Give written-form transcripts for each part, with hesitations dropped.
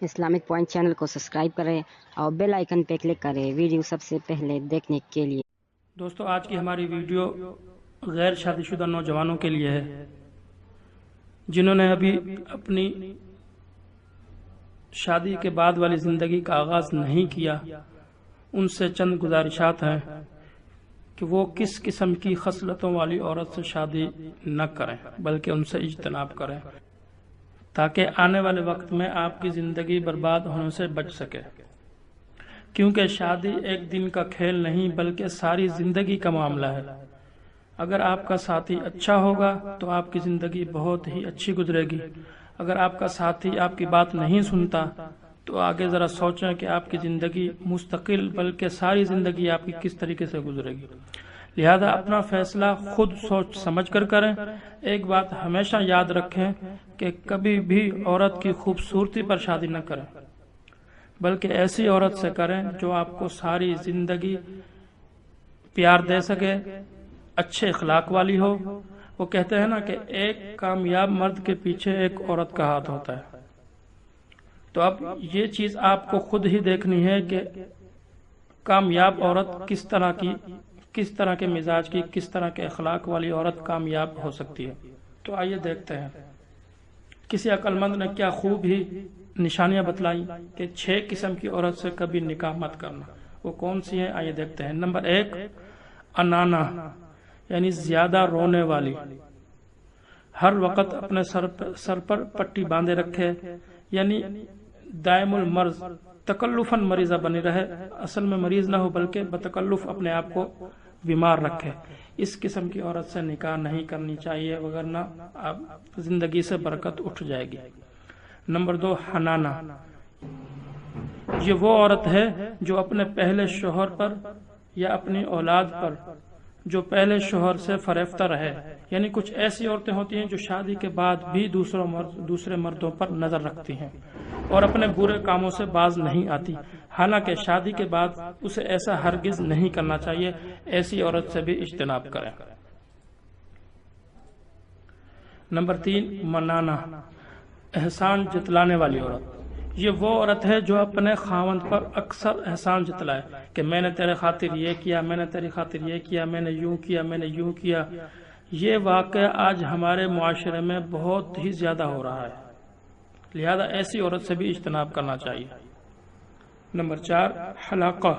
Islamic point channel کو subscribe کریں اور بیل آئیکن پہ کلک کریں ویڈیو سب سے پہلے دیکھنے کے لیے۔ دوستو، آج کی ہماری ویڈیو غیر شادی شدہ نوجوانوں کے لیے ہے جنہوں نے ابھی اپنی شادی کے بعد والی زندگی کا آغاز نہیں کیا۔ ان سے چند گزارشات ہیں کہ وہ کس قسم کی خصلتوں والی عورت سے شادی نہ کریں بلکہ ان سے اجتناب کریں تاکہ آنے والے وقت میں آپ کی زندگی برباد ہونے سے بچ سکے، کیونکہ شادی ایک دن کا کھیل نہیں بلکہ ساری زندگی کا معاملہ ہے۔ اگر آپ کا ساتھی اچھا ہوگا تو آپ کی زندگی بہت ہی اچھی گزرے گی۔ اگر آپ کا ساتھی آپ کی بات نہیں سنتا تو آگے ذرا سوچیں کہ آپ کی زندگی مستقل بلکہ ساری زندگی آپ کی کس طریقے سے گزرے گی۔ لہذا اپنا فیصلہ خود سوچ سمجھ کر کریں۔ ایک بات ہمیشہ یاد رکھیں کہ کبھی بھی عورت کی خوبصورتی پر شادی نہ کریں بلکہ ایسی عورت سے کریں جو آپ کو ساری زندگی پیار دے سکے، اچھے اخلاق والی ہو۔ وہ کہتے ہیں نا کہ ایک کامیاب مرد کے پیچھے ایک عورت کا ہاتھ ہوتا ہے۔ تو اب یہ چیز آپ کو خود ہی دیکھنی ہے کہ کامیاب عورت کس طرح کے مزاج کی، کس طرح کے اخلاق والی عورت کامیاب ہو سکتی ہے۔ تو آئیے دیکھتے ہیں کسی عقل مند نے کیا خوب ہی نشانیاں بتلائیں کہ 6 قسم کی عورت سے کبھی نکاح مت کرنا۔ وہ کون سی ہیں؟ آئیے دیکھتے ہیں۔ نمبر 1، انانا، یعنی زیادہ رونے والی، ہر وقت اپنے سر پر پٹی باندھے رکھے، یعنی دائم المرض، تکلفاً مریضہ بنی رہے، اصل میں مریض نہ ہو بلکہ بتکلف اپنے آپ کو بیمار رکھے۔ اس قسم کی عورت سے نکاح نہیں کرنی چاہیے وگرنہ آپ زندگی سے برکت اٹھ جائے گی۔ نمبر 2، حنانا، یہ وہ عورت ہے جو اپنے پہلے شوہر پر یا اپنی اولاد پر جو پہلے شوہر سے فریفتہ رہے، یعنی کچھ ایسی عورتیں ہوتی ہیں جو شادی کے بعد بھی دوسرے مردوں پر نظر رکھتی ہیں اور اپنے برے کاموں سے باز نہیں آتی، حالانکہ شادی کے بعد اسے ایسا ہرگز نہیں کرنا چاہیے۔ ایسی عورت سے بھی اجتناب کریں۔ نمبر 3، منانا، احسان جتلانے والی عورت، یہ وہ عورت ہے جو اپنے خاوند پر اکثر احسان جتلائے کہ میں نے تیرے خاطر یہ کیا، میں نے تیری خاطر یہ کیا، میں نے یوں کیا، میں نے یوں کیا۔ یہ واقعہ آج ہمارے معاشرے میں بہت ہی زیادہ ہو رہا ہے، لہذا ایسی عورت سے بھی اجتناب کرنا چاہیے۔ نمبر 4، حلاقہ،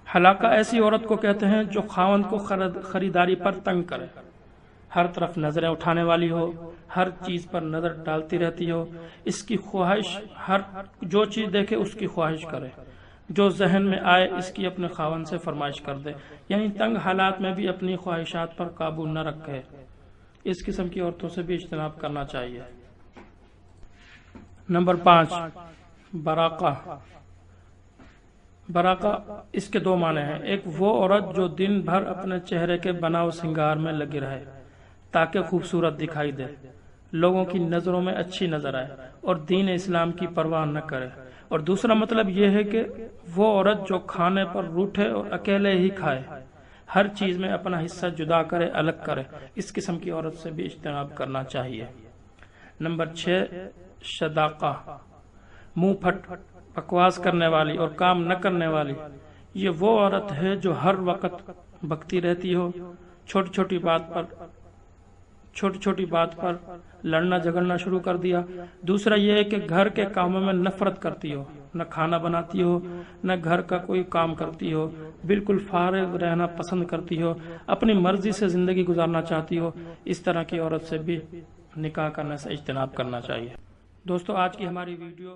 حلاقہ ایسی عورت کو کہتے ہیں جو خاوند کو خریداری پر تنگ کرے، ہر طرف نظریں اٹھانے والی ہو، ہر چیز پر نظر ڈالتی رہتی ہو، اس کی خواہش، جو چیز دیکھے اس کی خواہش کرے، جو ذہن میں آئے اس کی اپنے خاوند سے فرمائش کر دے، یعنی تنگ حالات میں بھی اپنی خواہشات پر قابو نہ رکھے۔ اس قسم کی عورتوں سے بھی اجتناب کرنا چاہیے۔ نمبر 5، براقہ، براقہ اس کے 2 معنی ہیں۔ ایک وہ عورت جو دن بھر اپنے چہرے کے بناؤ سنگار میں لگی رہے تاکہ خوبصورت دکھائی دے، لوگوں کی نظروں میں اچھی نظر آئے اور دین اسلام کی پرواہ نہ کرے۔ اور دوسرا مطلب یہ ہے کہ وہ عورت جو کھانے پر روٹھے اور اکیلے ہی کھائے، ہر چیز میں اپنا حصہ جدا کرے، الگ کرے، اس قسم کی عورت سے بھی اجتناب کرنا چاہیے۔ نمبر 6، شداقہ، منہ پھٹ، بکواس کرنے والی اور کام نہ کرنے والی، یہ وہ عورت ہے جو ہر وقت بکتی رہتی ہو، چھوٹی چھوٹی بات پر لڑنا جھگڑنا شروع کر دیا۔ دوسرا یہ ہے کہ گھر کے کاموں میں نفرت کرتی ہو، نہ کھانا بناتی ہو، نہ گھر کا کوئی کام کرتی ہو، بالکل فارغ رہنا پسند کرتی ہو، اپنی مرضی سے زندگی گزارنا چاہتی ہو۔ اس طرح کی عورت سے بھی نکاح کرنے سے اجتناب کرنا چاہیے۔ دوستو، آج کی ہماری ویڈیو